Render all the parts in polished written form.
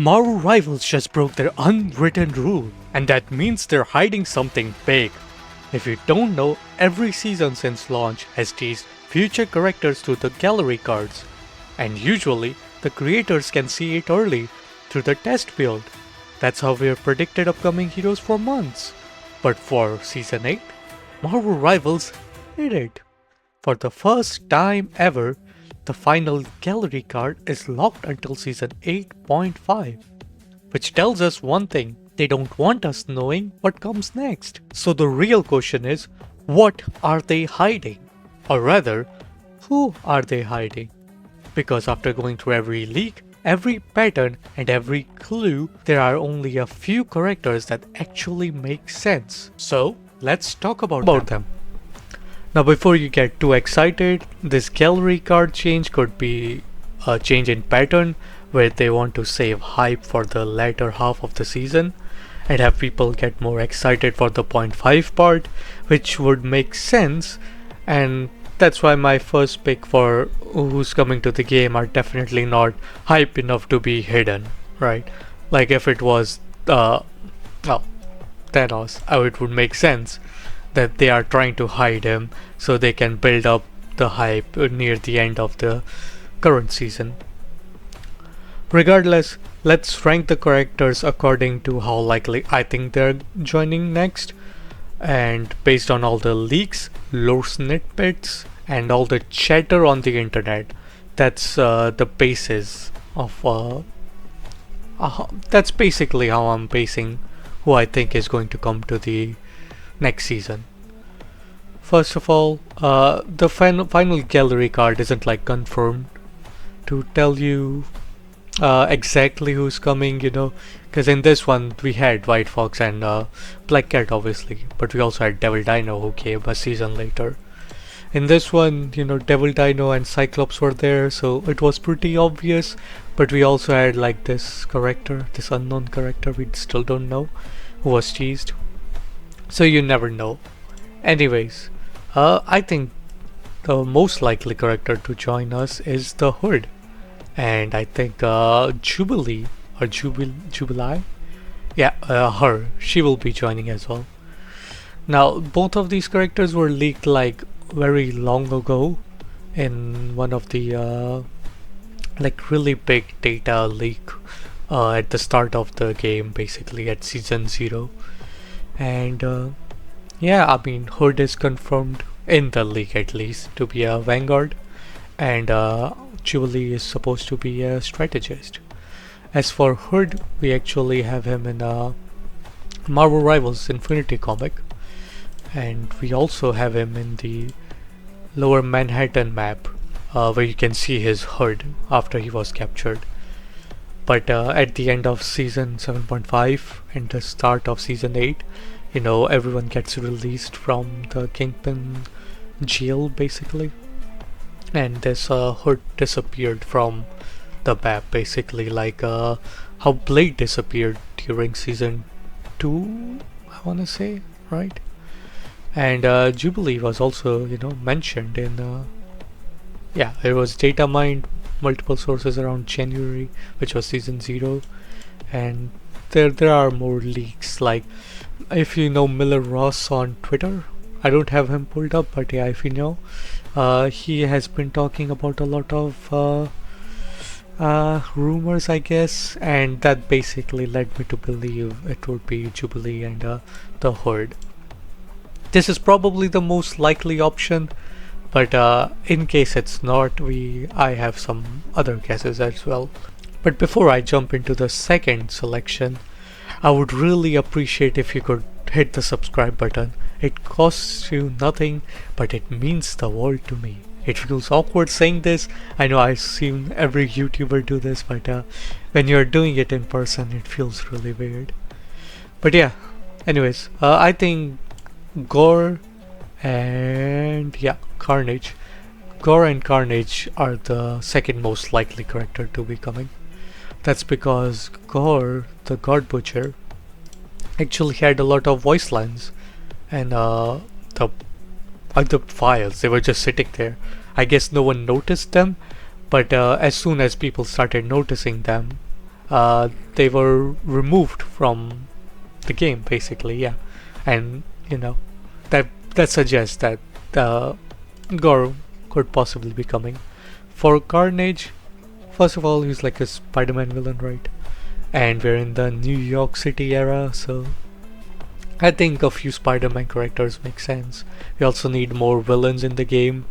Marvel Rivals just broke their unwritten rule, and that means they're hiding something big. If you don't know, every season since launch has teased future characters through the gallery cards, and usually the creators can see it early through the test build. That's how we have predicted upcoming heroes for months. But for Season 8, Marvel Rivals did it. For the first time ever, the final gallery card is locked until Season 8.5, which tells us one thing: they don't want us knowing what comes next. So the real question is, what are they hiding? Or rather, who are they hiding? Because after going through every leak, every pattern, and every clue, there are only a few characters that actually make sense. So let's talk about them. Now before you get too excited, this gallery card change could be a change in pattern where they want to save hype for the latter half of the season and have people get more excited for the point 5 part, which would make sense, and that's why my first pick for who's coming to the game are definitely not hype enough to be hidden, right? Like if it was Thanos, it would make sense that they are trying to hide him so they can build up the hype near the end of the current season. Regardless, let's rank the characters according to how likely I think they're joining next, and based on all the leaks, lore snippets, and all the chatter on the internet. That's the basis of that's basically how I'm basing who I think is going to come to the next season. First of all, the final gallery card isn't like confirmed to tell you exactly who's coming, because in this one we had White Fox and Black Cat obviously, but we also had Devil Dino who came a season later. In this one, Devil Dino and Cyclops were there, so it was pretty obvious, but we also had like this character, this unknown character we still don't know, who was teased. So you never know. Anyways, I think the most likely character to join us is the Hood. And I think Jubilee, or Jubilee? Yeah, her. She will be joining as well. Now, both of these characters were leaked like very long ago in one of the like really big data leak at the start of the game, basically at Season 0. And yeah, I mean, Hood is confirmed in the leak at least to be a Vanguard, and Jubilee is supposed to be a strategist. As for Hood, we actually have him in Marvel Rivals Infinity comic, and we also have him in the Lower Manhattan map, where you can see his hood after he was captured. But at the end of season 7.5 and the start of season 8, everyone gets released from the Kingpin jail basically, and this hood disappeared from the map, basically like how Blade disappeared during season 2, I wanna say, right? And Jubilee was also mentioned in yeah, it was data mined multiple sources around January, which was season 0, and there are more leaks. Like if you know Miller Ross on Twitter, I don't have him pulled up, but yeah, if you know, he has been talking about a lot of rumors, I guess, and that basically led me to believe it would be Jubilee and the Horde. This is probably the most likely option, but in case it's not, I have some other guesses as well. But before I jump into the second selection, I would really appreciate if you could hit the subscribe button. It costs you nothing, but it means the world to me. It feels awkward saying this. I know I've seen every YouTuber do this, but when you're doing it in person, it feels really weird. But yeah, anyways, I think Gore and Carnage. Gore and Carnage are the second most likely character to be coming. That's because Gore, the God Butcher, actually had a lot of voice lines, and the other files, they were just sitting there. I guess no one noticed them, but as soon as people started noticing them, They were removed from the game basically, yeah. And you know, that suggests that Gore could possibly be coming. For Carnage, first of all, he's like a Spider-Man villain, right? And we're in the New York City era, so I think a few Spider-Man characters make sense. We also need more villains in the game.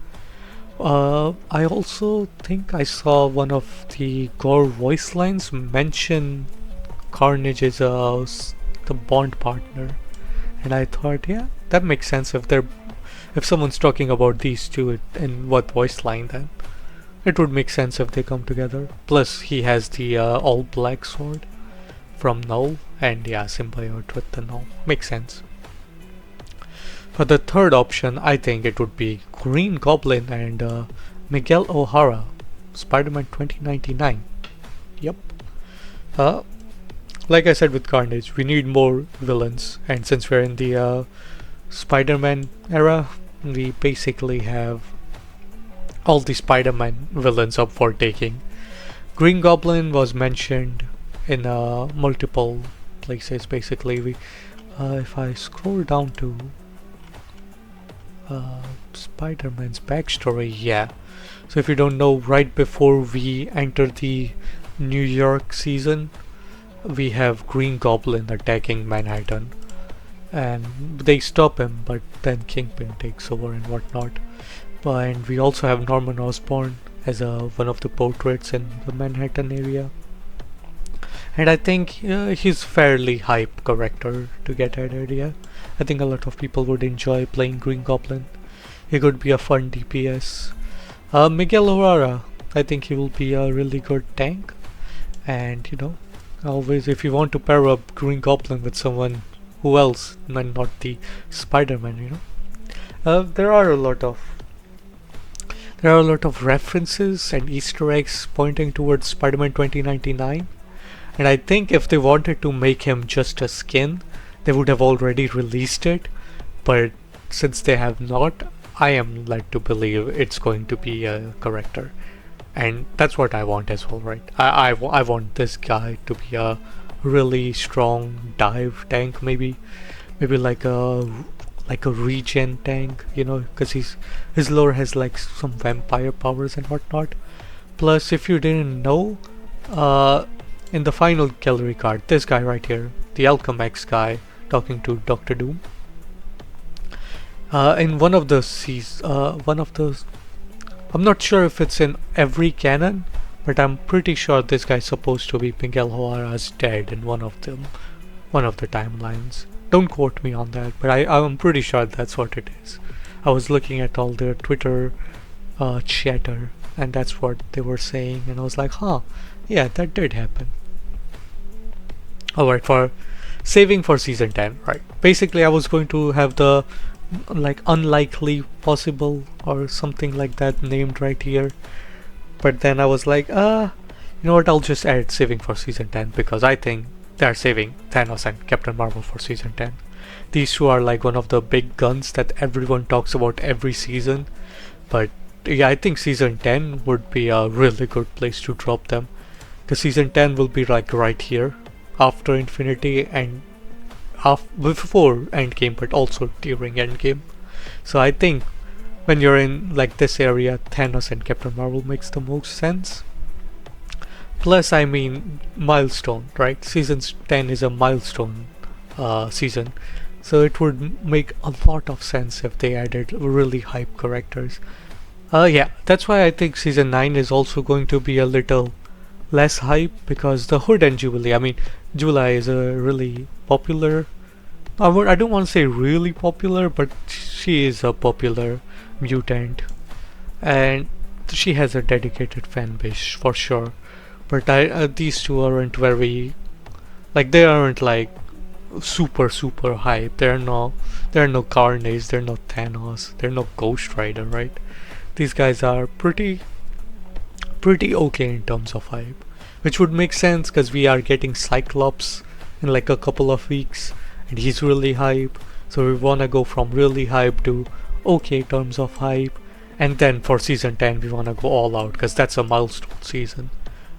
I also think I saw one of the Gore voice lines mention Carnage is the Bond partner, and I thought, yeah, that makes sense if someone's talking about these two in what voice line, then it would make sense if they come together. Plus, he has the all black sword from Null, and yeah, symbiote with the Null. Makes sense. For the third option, I think it would be Green Goblin and Miguel O'Hara, Spider-Man 2099. Yep. Uh, like I said with Carnage, we need more villains, and since we're in the Spider-Man era, we basically have all the Spider-Man villains up for taking. Green Goblin was mentioned in multiple places. Basically, if I scroll down to Spider-Man's backstory, yeah. So if you don't know, right before we enter the New York season, we have Green Goblin attacking Manhattan, and they stop him, but then Kingpin takes over and whatnot. And we also have Norman Osborn as one of the portraits in the Manhattan area. And I think he's fairly hype character to get added, yeah. I think a lot of people would enjoy playing Green Goblin. He could be a fun DPS. Miguel O'Hara, I think he will be a really good tank. And you know, always if you want to pair up Green Goblin with someone who else, not the Spider-Man, you know. There are a lot of references and Easter eggs pointing towards Spider-Man 2099. And I think if they wanted to make him just a skin, they would have already released it. But since they have not, I am led to believe it's going to be a character. And that's what I want as well, right? I want this guy to be a really strong dive tank, maybe like a regen tank, you know, because his lore has like some vampire powers and whatnot. Plus, if you didn't know, in the final gallery card, this guy right here, the Alchemax guy talking to Doctor Doom, in one of the I'm not sure if it's in every canon, but I'm pretty sure this guy's supposed to be Miguel O'Hara's dad in one of the timelines. Don't quote me on that, but I'm pretty sure that's what it is. I was looking at all their Twitter chatter, and that's what they were saying, and I was like, huh, yeah, that did happen. Alright, for saving for season 10, right? Basically, I was going to have the like unlikely possible or something like that named right here, but then I was like, you know what, I'll just add saving for season 10 because I think they're saving Thanos and Captain Marvel for season 10. These two are like one of the big guns that everyone talks about every season, but yeah, I think season 10 would be a really good place to drop them, because season 10 will be like right here after Infinity and before Endgame, but also during Endgame. So I think when you're in like this area, Thanos and Captain Marvel makes the most sense. Plus, I mean, milestone, right? Season 10 is a milestone season, so it would make a lot of sense if they added really hype characters. Yeah, that's why I think season 9 is also going to be a little less hype, because the Hood and Jubilee, I mean, Jubilee is a really popular, I don't want to say really popular, but she is a popular mutant, and she has a dedicated fan base for sure. But these two aren't very, like, they aren't like super hype. There are no Carnage, there are no Thanos, there are no Ghost Rider, right? These guys are pretty okay in terms of hype, which would make sense because we are getting Cyclops in like a couple of weeks, and he's really hype. So we wanna go from really hype to okay terms of hype, and then for season 10 we wanna go all out because that's a milestone season.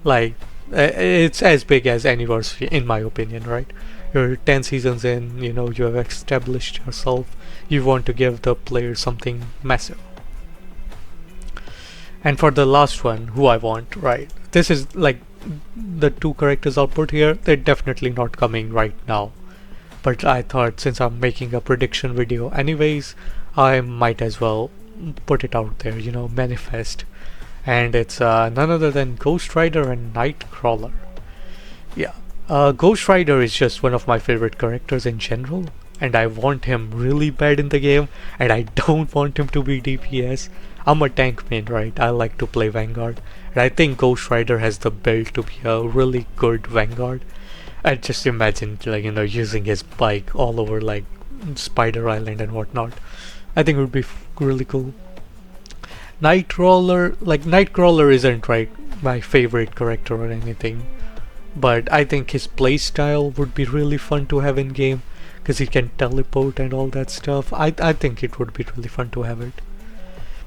Like, It's as big as anniversary in my opinion, right? You're 10 seasons in, you know, you have established yourself. You want to give the player something massive. And for the last one, who I want, right? This is like the two characters I'll put here, they're definitely not coming right now. But I thought since I'm making a prediction video anyways, I might as well put it out there, you know, manifest. And it's none other than Ghost Rider and Nightcrawler. Yeah, Ghost Rider is just one of my favorite characters in general, and I want him really bad in the game, and I don't want him to be DPS. I'm a tank main, right? I like to play Vanguard, and I think Ghost Rider has the build to be a really good Vanguard. I just imagine, like, you know, using his bike all over like Spider Island and whatnot. I think it would be really cool. Nightcrawler isn't right my favorite character or anything, but I think his playstyle would be really fun to have in game because he can teleport and all that stuff. I think it would be really fun to have it.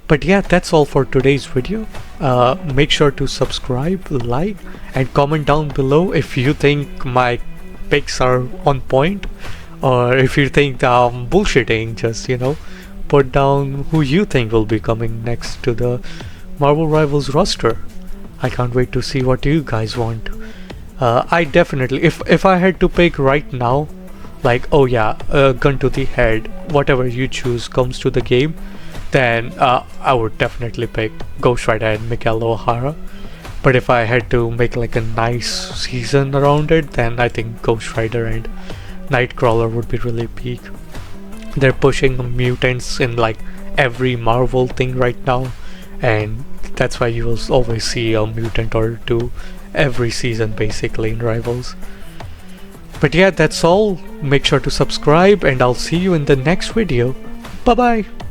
But yeah, that's all for today's video. Make sure to subscribe, like, and comment down below if you think my picks are on point, or if you think I'm bullshitting. Just, you know, put down who you think will be coming next to the Marvel Rivals roster. I can't wait to see what you guys want. I definitely, if I had to pick right now, like, oh yeah, gun to the head, whatever you choose comes to the game, then I would definitely pick Ghost Rider and Miguel O'Hara. But if I had to make like a nice season around it, then I think Ghost Rider and Nightcrawler would be really peak. They're pushing mutants in like every Marvel thing right now, and that's why you will always see a mutant or two every season basically in Rivals. But yeah, that's all. Make sure to subscribe, and I'll see you in the next video. Bye bye.